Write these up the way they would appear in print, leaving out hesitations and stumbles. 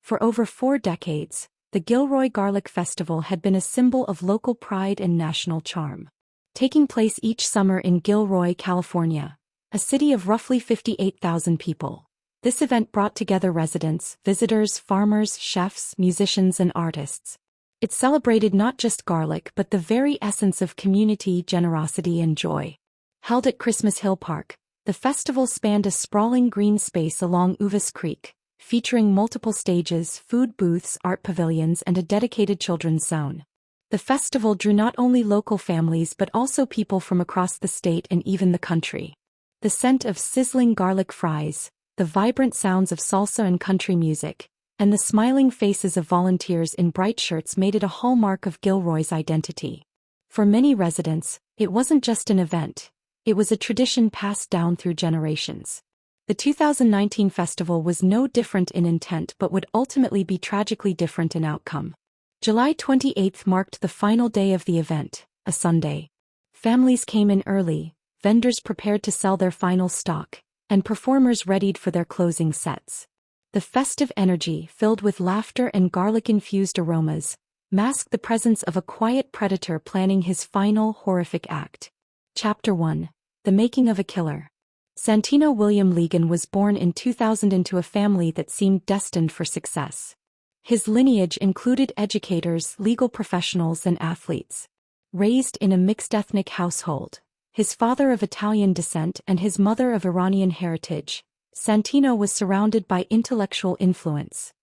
For over 4 decades, the Gilroy Garlic Festival had been a symbol of local pride and national charm. Taking place each summer in Gilroy, California, a city of roughly 58,000 people, this event brought together residents, visitors, farmers, chefs, musicians, and artists. It celebrated not just garlic but the very essence of community, generosity, and joy. Held at Christmas Hill Park, the festival spanned a sprawling green space along Uvis Creek, featuring multiple stages, food booths, art pavilions, and a dedicated children's zone. The festival drew not only local families but also people from across the state and even the country. The scent of sizzling garlic fries, the vibrant sounds of salsa and country music, and the smiling faces of volunteers in bright shirts made it a hallmark of Gilroy's identity. For many residents, it wasn't just an event, it was a tradition passed down through generations. The 2019 festival was no different in intent but would ultimately be tragically different in outcome. July 28 marked the final day of the event, a Sunday. Families came in early, vendors prepared to sell their final stock, and performers readied for their closing sets. The festive energy, filled with laughter and garlic-infused aromas, masked the presence of a quiet predator planning his final horrific act. Chapter 1: The Making of a Killer. Santino William Legan was born in 2000 into a family that seemed destined for success. His lineage included educators, legal professionals, and athletes. Raised in a mixed-ethnic household, his father of Italian descent and his mother of Iranian heritage, Santino was surrounded by intellectual influence.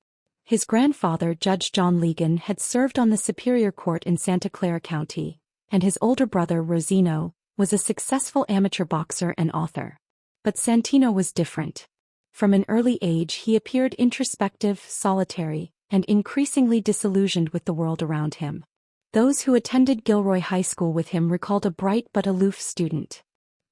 His grandfather, Judge John Legan, had served on the Superior Court in Santa Clara County, and his older brother, Rosino, was a successful amateur boxer and author. But Santino was different. From an early age he appeared introspective, solitary, and increasingly disillusioned with the world around him. Those who attended Gilroy High School with him recalled a bright but aloof student.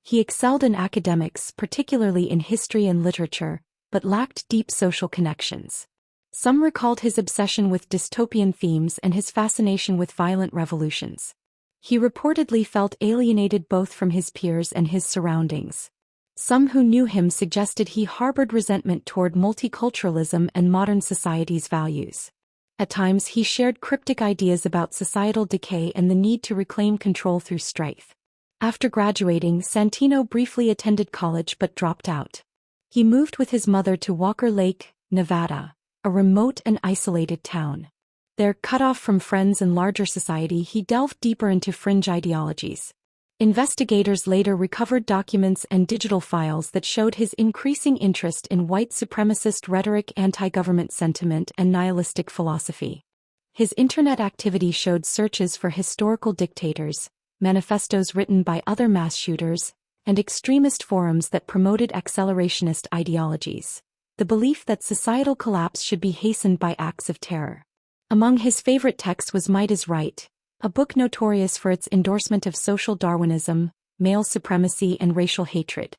He excelled in academics, particularly in history and literature, but lacked deep social connections. Some recalled his obsession with dystopian themes and his fascination with violent revolutions. He reportedly felt alienated both from his peers and his surroundings. Some who knew him suggested he harbored resentment toward multiculturalism and modern society's values. At times he shared cryptic ideas about societal decay and the need to reclaim control through strife. After graduating, Santino briefly attended college but dropped out. He moved with his mother to Walker Lake, Nevada, a remote and isolated town. There, cut off from friends and larger society, he delved deeper into fringe ideologies. Investigators later recovered documents and digital files that showed his increasing interest in white supremacist rhetoric, anti-government sentiment, and nihilistic philosophy. His internet activity showed searches for historical dictators, manifestos written by other mass shooters, and extremist forums that promoted accelerationist ideologies. The belief that societal collapse should be hastened by acts of terror. Among his favorite texts was Might is Right, a book notorious for its endorsement of social Darwinism, male supremacy, and racial hatred.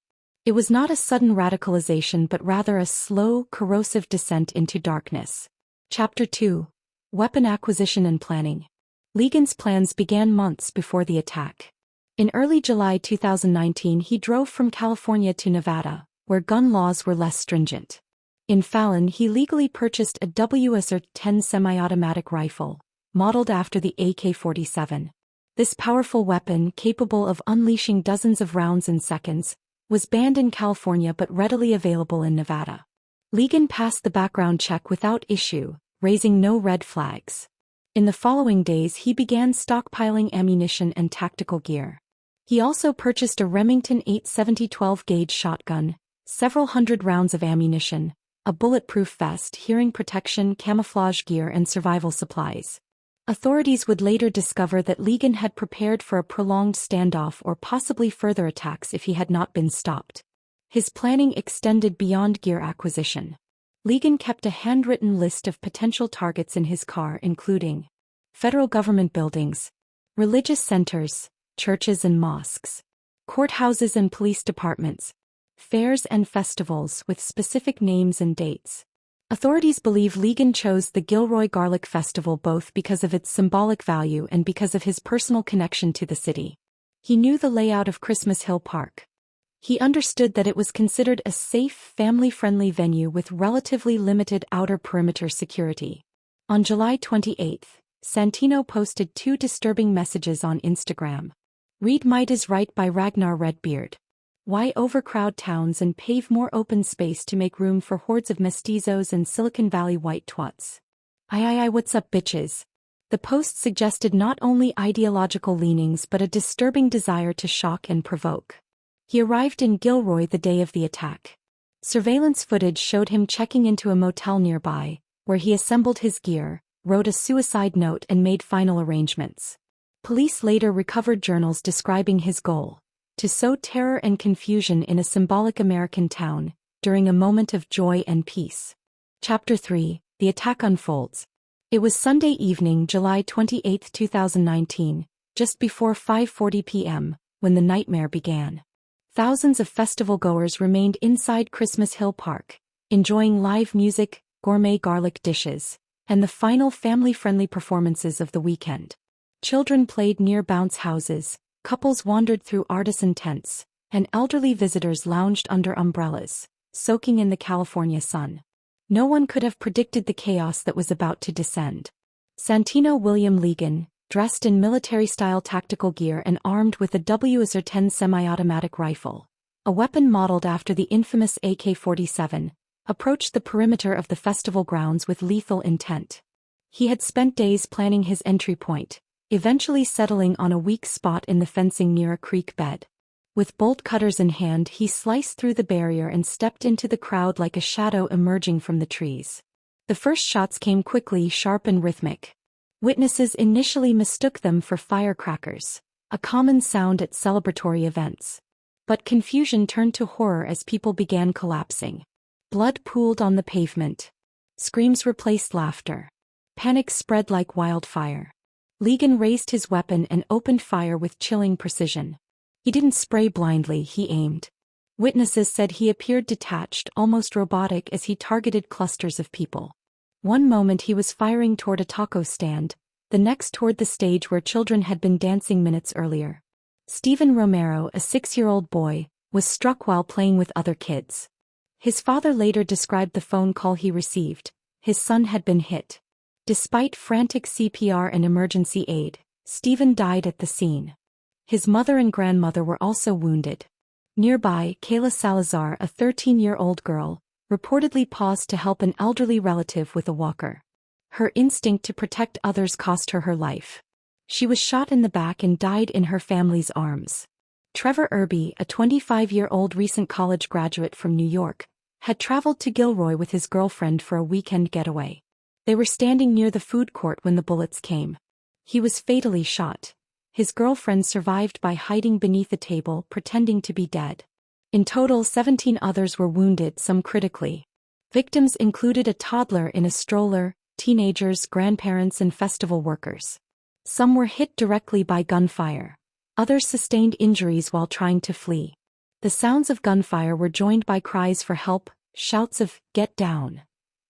It was not a sudden radicalization but rather a slow, corrosive descent into darkness. Chapter 2: Weapon Acquisition and Planning. Legan's plans began months before the attack. In early July 2019 he drove from California to Nevada, where gun laws were less stringent. In Fallon he legally purchased a WSR-10 semi-automatic rifle, modeled after the AK-47. This powerful weapon, capable of unleashing dozens of rounds in seconds, was banned in California but readily available in Nevada. Legan passed the background check without issue, raising no red flags. In the following days he began stockpiling ammunition and tactical gear. He also purchased a Remington 870 12-gauge shotgun, several hundred rounds of ammunition, a bulletproof vest, hearing protection, camouflage gear, and survival supplies. Authorities would later discover that Legan had prepared for a prolonged standoff or possibly further attacks if he had not been stopped. His planning extended beyond gear acquisition. Legan kept a handwritten list of potential targets in his car, including federal government buildings, religious centers, churches and mosques, courthouses and police departments, fairs and festivals with specific names and dates. Authorities believe Legan chose the Gilroy Garlic Festival both because of its symbolic value and because of his personal connection to the city. He knew the layout of Christmas Hill Park. He understood that it was considered a safe, family-friendly venue with relatively limited outer perimeter security. On July 28, Santino posted 2 disturbing messages on Instagram. Read Might Is Right by Ragnar Redbeard. Why overcrowd towns and pave more open space to make room for hordes of mestizos and Silicon Valley white twats. I what's up bitches? The post suggested not only ideological leanings but a disturbing desire to shock and provoke. He arrived in Gilroy the day of the attack. Surveillance footage showed him checking into a motel nearby, where he assembled his gear, wrote a suicide note and made final arrangements. Police later recovered journals describing his goal: to sow terror and confusion in a symbolic American town, during a moment of joy and peace. Chapter 3: The Attack Unfolds. It was Sunday evening, July 28, 2019, just before 5:40 p.m., when the nightmare began. Thousands of festival-goers remained inside Christmas Hill Park, enjoying live music, gourmet garlic dishes, and the final family-friendly performances of the weekend. Children played near bounce houses, couples wandered through artisan tents, and elderly visitors lounged under umbrellas, soaking in the California sun. No one could have predicted the chaos that was about to descend. Santino William Legan, dressed in military-style tactical gear and armed with a WSR-10 semi-automatic rifle, a weapon modeled after the infamous AK-47, approached the perimeter of the festival grounds with lethal intent. He had spent days planning his entry point, eventually settling on a weak spot in the fencing near a creek bed. With bolt cutters in hand, he sliced through the barrier and stepped into the crowd like a shadow emerging from the trees. The first shots came quickly, sharp and rhythmic. Witnesses initially mistook them for firecrackers, a common sound at celebratory events. But confusion turned to horror as people began collapsing. Blood pooled on the pavement. Screams replaced laughter. Panic spread like wildfire. Legan raised his weapon and opened fire with chilling precision. He didn't spray blindly, he aimed. Witnesses said he appeared detached, almost robotic, as he targeted clusters of people. One moment he was firing toward a taco stand, the next toward the stage where children had been dancing minutes earlier. Stephen Romero, a 6-year-old boy, was struck while playing with other kids. His father later described the phone call he received. His son had been hit. Despite frantic CPR and emergency aid, Stephen died at the scene. His mother and grandmother were also wounded. Nearby, Kayla Salazar, a 13-year-old girl, reportedly paused to help an elderly relative with a walker. Her instinct to protect others cost her her life. She was shot in the back and died in her family's arms. Trevor Irby, a 25-year-old recent college graduate from New York, had traveled to Gilroy with his girlfriend for a weekend getaway. They were standing near the food court when the bullets came. He was fatally shot. His girlfriend survived by hiding beneath a table, pretending to be dead. In total, 17 others were wounded, some critically. Victims included a toddler in a stroller, teenagers, grandparents, and festival workers. Some were hit directly by gunfire. Others sustained injuries while trying to flee. The sounds of gunfire were joined by cries for help, shouts of, "Get down,"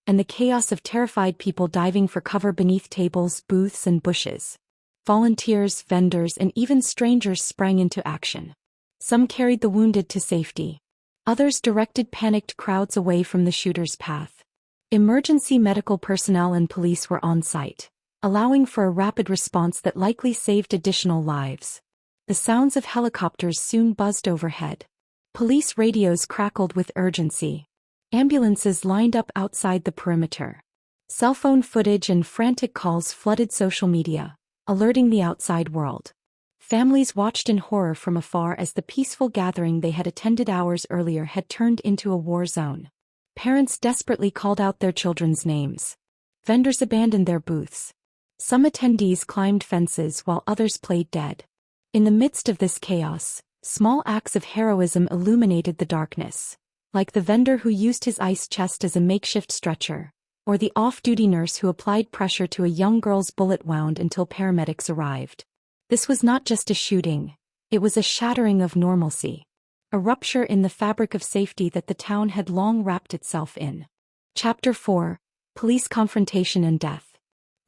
and the chaos of terrified people diving for cover beneath tables, booths, and bushes. Volunteers, vendors, and even strangers sprang into action. Some carried the wounded to safety. Others directed panicked crowds away from the shooter's path. Emergency medical personnel and police were on site, allowing for a rapid response that likely saved additional lives. The sounds of helicopters soon buzzed overhead. Police radios crackled with urgency. Ambulances lined up outside the perimeter. Cell phone footage and frantic calls flooded social media, alerting the outside world. Families watched in horror from afar as the peaceful gathering they had attended hours earlier had turned into a war zone. Parents desperately called out their children's names. Vendors abandoned their booths. Some attendees climbed fences while others played dead. In the midst of this chaos, small acts of heroism illuminated the darkness, like the vendor who used his ice chest as a makeshift stretcher, or the off-duty nurse who applied pressure to a young girl's bullet wound until paramedics arrived. This was not just a shooting, it was a shattering of normalcy. A rupture in the fabric of safety that the town had long wrapped itself in. Chapter 4: Police Confrontation and Death.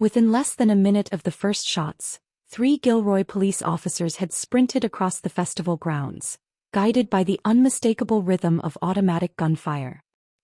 Within less than a minute of the first shots, 3 Gilroy police officers had sprinted across the festival grounds, guided by the unmistakable rhythm of automatic gunfire.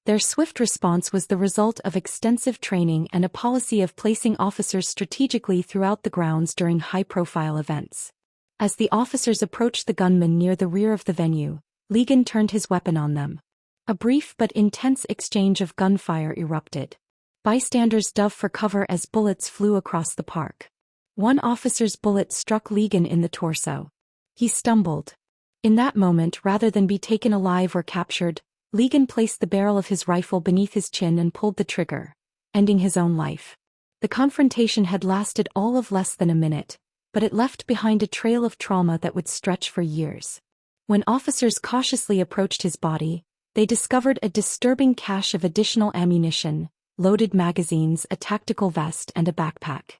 Their swift response was the result of extensive training and a policy of placing officers strategically throughout the grounds during high-profile events. As the officers approached the gunmen near the rear of the venue, Legan turned his weapon on them. A brief but intense exchange of gunfire erupted. Bystanders dove for cover as bullets flew across the park. One officer's bullet struck Legan in the torso. He stumbled. In that moment, rather than be taken alive or captured, Legan placed the barrel of his rifle beneath his chin and pulled the trigger, ending his own life. The confrontation had lasted all of less than a minute, but it left behind a trail of trauma that would stretch for years. When officers cautiously approached his body, they discovered a disturbing cache of additional ammunition, loaded magazines, a tactical vest, and a backpack.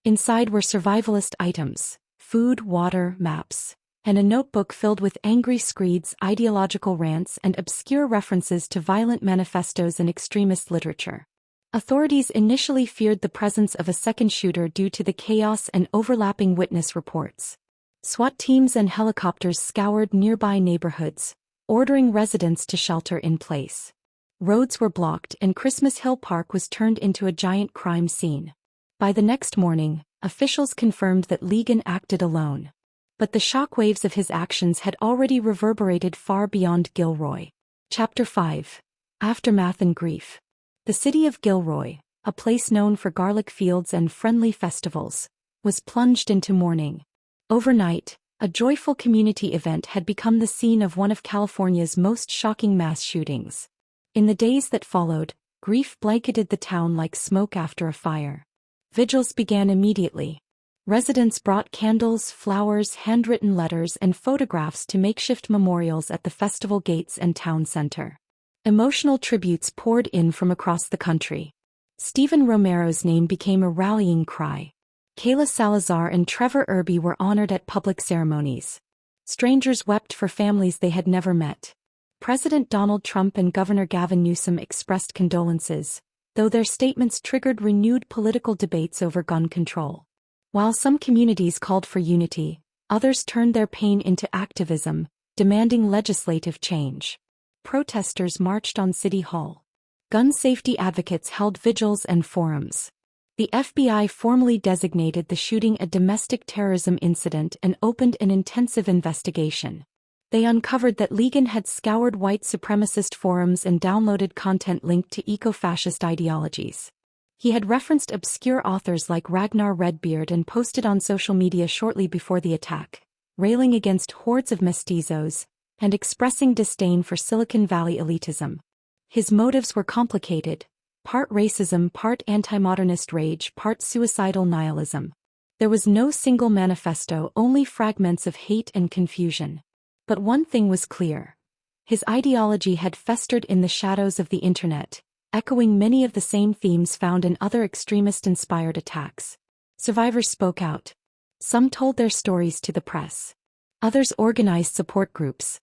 Inside were survivalist items, food, water, maps, and a notebook filled with angry screeds, ideological rants, and obscure references to violent manifestos and extremist literature. Authorities initially feared the presence of a second shooter due to the chaos and overlapping witness reports. SWAT teams and helicopters scoured nearby neighborhoods, ordering residents to shelter in place. Roads were blocked and Christmas Hill Park was turned into a giant crime scene. By the next morning, officials confirmed that Legan acted alone. But the shockwaves of his actions had already reverberated far beyond Gilroy. Chapter 5. Aftermath and Grief. The city of Gilroy, a place known for garlic fields and friendly festivals, was plunged into mourning. Overnight, a joyful community event had become the scene of one of California's most shocking mass shootings. In the days that followed, grief blanketed the town like smoke after a fire. Vigils began immediately. Residents brought candles, flowers, handwritten letters, and photographs to makeshift memorials at the festival gates and town center. Emotional tributes poured in from across the country. Stephen Romero's name became a rallying cry. Kayla Salazar and Trevor Irby were honored at public ceremonies. Strangers wept for families they had never met. President Donald Trump and Governor Gavin Newsom expressed condolences, though their statements triggered renewed political debates over gun control. While some communities called for unity, others turned their pain into activism, demanding legislative change. Protesters marched on City Hall. Gun safety advocates held vigils and forums. The FBI formally designated the shooting a domestic terrorism incident and opened an intensive investigation. They uncovered that Legan had scoured white supremacist forums and downloaded content linked to eco-fascist ideologies. He had referenced obscure authors like Ragnar Redbeard and posted on social media shortly before the attack, railing against hordes of mestizos and expressing disdain for Silicon Valley elitism. His motives were complicated, part racism, part anti-modernist rage, part suicidal nihilism. There was no single manifesto, only fragments of hate and confusion. But one thing was clear. His ideology had festered in the shadows of the internet, echoing many of the same themes found in other extremist-inspired attacks. Survivors spoke out. Some told their stories to the press. Others organized support groups.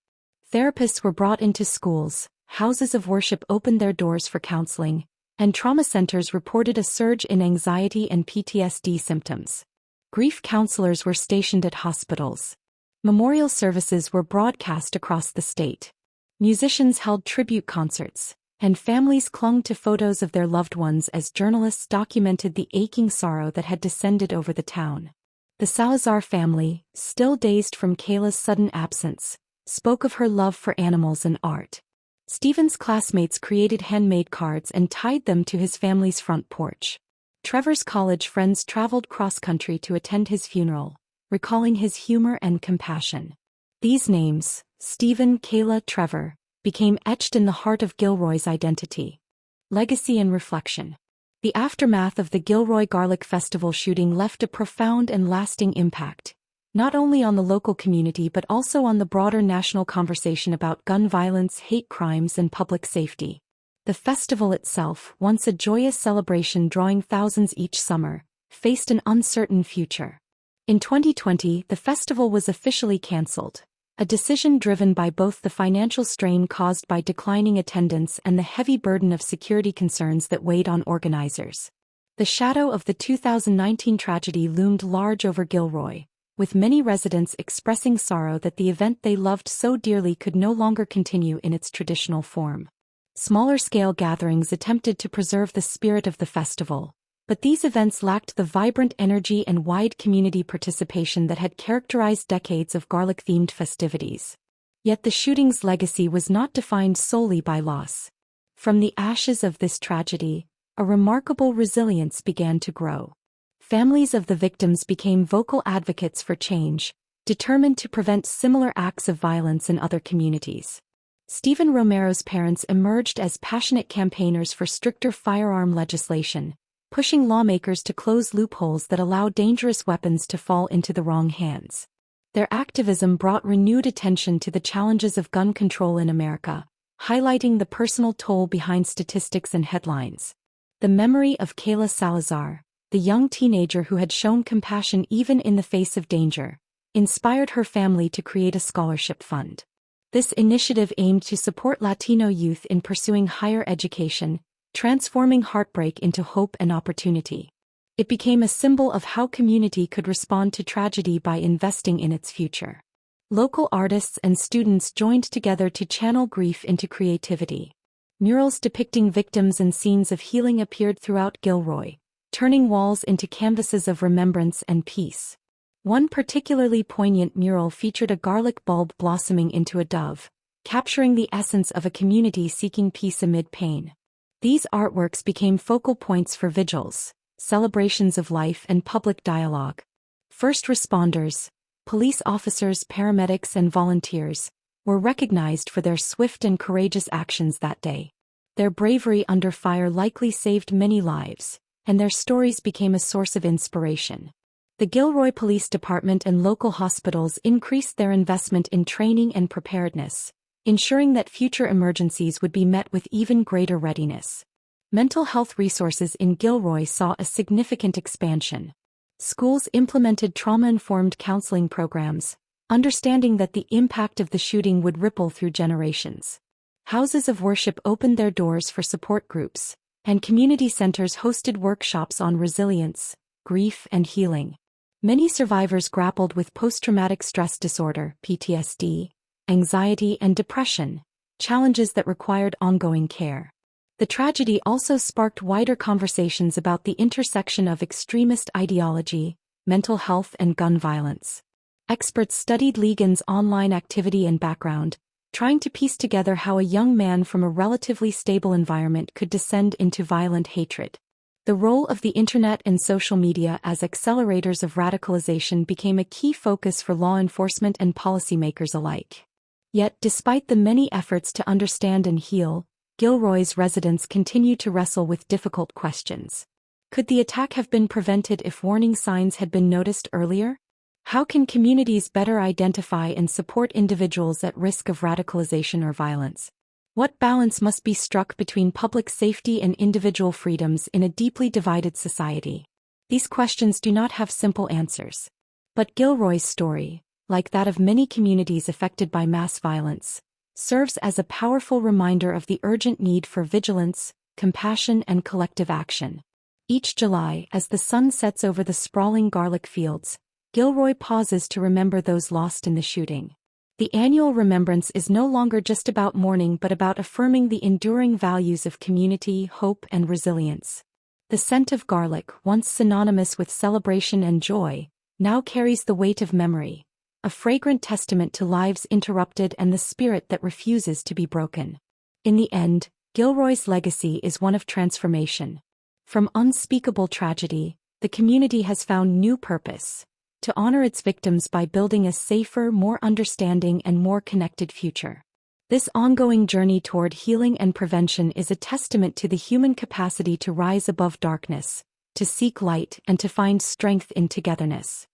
Therapists were brought into schools, houses of worship opened their doors for counseling, and trauma centers reported a surge in anxiety and PTSD symptoms. Grief counselors were stationed at hospitals. Memorial services were broadcast across the state. Musicians held tribute concerts, and families clung to photos of their loved ones as journalists documented the aching sorrow that had descended over the town. The Salazar family, still dazed from Kayla's sudden absence, spoke of her love for animals and art. Stephen's classmates created handmade cards and tied them to his family's front porch. Trevor's college friends traveled cross-country to attend his funeral, recalling his humor and compassion. These names, Stephen, Kayla, Trevor, became etched in the heart of Gilroy's identity. Legacy and reflection. The aftermath of the Gilroy Garlic Festival shooting left a profound and lasting impact, not only on the local community but also on the broader national conversation about gun violence, hate crimes, and public safety. The festival itself, once a joyous celebration drawing thousands each summer, faced an uncertain future. In 2020, the festival was officially canceled, a decision driven by both the financial strain caused by declining attendance and the heavy burden of security concerns that weighed on organizers. The shadow of the 2019 tragedy loomed large over Gilroy, with many residents expressing sorrow that the event they loved so dearly could no longer continue in its traditional form. Smaller-scale gatherings attempted to preserve the spirit of the festival, but these events lacked the vibrant energy and wide community participation that had characterized decades of garlic-themed festivities. Yet the shooting's legacy was not defined solely by loss. From the ashes of this tragedy, a remarkable resilience began to grow. Families of the victims became vocal advocates for change, determined to prevent similar acts of violence in other communities. Stephen Romero's parents emerged as passionate campaigners for stricter firearm legislation, pushing lawmakers to close loopholes that allow dangerous weapons to fall into the wrong hands. Their activism brought renewed attention to the challenges of gun control in America, highlighting the personal toll behind statistics and headlines. The memory of Kayla Salazar, the young teenager who had shown compassion even in the face of danger, inspired her family to create a scholarship fund. This initiative aimed to support Latino youth in pursuing higher education, transforming heartbreak into hope and opportunity. It became a symbol of how community could respond to tragedy by investing in its future. Local artists and students joined together to channel grief into creativity. Murals depicting victims and scenes of healing appeared throughout Gilroy, turning walls into canvases of remembrance and peace. One particularly poignant mural featured a garlic bulb blossoming into a dove, capturing the essence of a community seeking peace amid pain. These artworks became focal points for vigils, celebrations of life and public dialogue. First responders, police officers, paramedics and volunteers, were recognized for their swift and courageous actions that day. Their bravery under fire likely saved many lives, and their stories became a source of inspiration. The Gilroy Police Department and local hospitals increased their investment in training and preparedness, ensuring that future emergencies would be met with even greater readiness. Mental health resources in Gilroy saw a significant expansion. Schools implemented trauma-informed counseling programs, understanding that the impact of the shooting would ripple through generations. Houses of worship opened their doors for support groups, and community centers hosted workshops on resilience, grief, and healing. Many survivors grappled with post-traumatic stress disorder, PTSD, anxiety, and depression, challenges that required ongoing care. The tragedy also sparked wider conversations about the intersection of extremist ideology, mental health, and gun violence. Experts studied Legan's online activity and background, trying to piece together how a young man from a relatively stable environment could descend into violent hatred. The role of the internet and social media as accelerators of radicalization became a key focus for law enforcement and policymakers alike. Yet, despite the many efforts to understand and heal, Gilroy's residents continue to wrestle with difficult questions. Could the attack have been prevented if warning signs had been noticed earlier? How can communities better identify and support individuals at risk of radicalization or violence? What balance must be struck between public safety and individual freedoms in a deeply divided society? These questions do not have simple answers. But Gilroy's story, like that of many communities affected by mass violence, serves as a powerful reminder of the urgent need for vigilance, compassion, and collective action. Each July, as the sun sets over the sprawling garlic fields, Gilroy pauses to remember those lost in the shooting. The annual remembrance is no longer just about mourning but about affirming the enduring values of community, hope, and resilience. The scent of garlic, once synonymous with celebration and joy, now carries the weight of memory, a fragrant testament to lives interrupted and the spirit that refuses to be broken. In the end, Gilroy's legacy is one of transformation. From unspeakable tragedy, the community has found new purpose: to honor its victims by building a safer, more understanding, and more connected future. This ongoing journey toward healing and prevention is a testament to the human capacity to rise above darkness, to seek light, and to find strength in togetherness.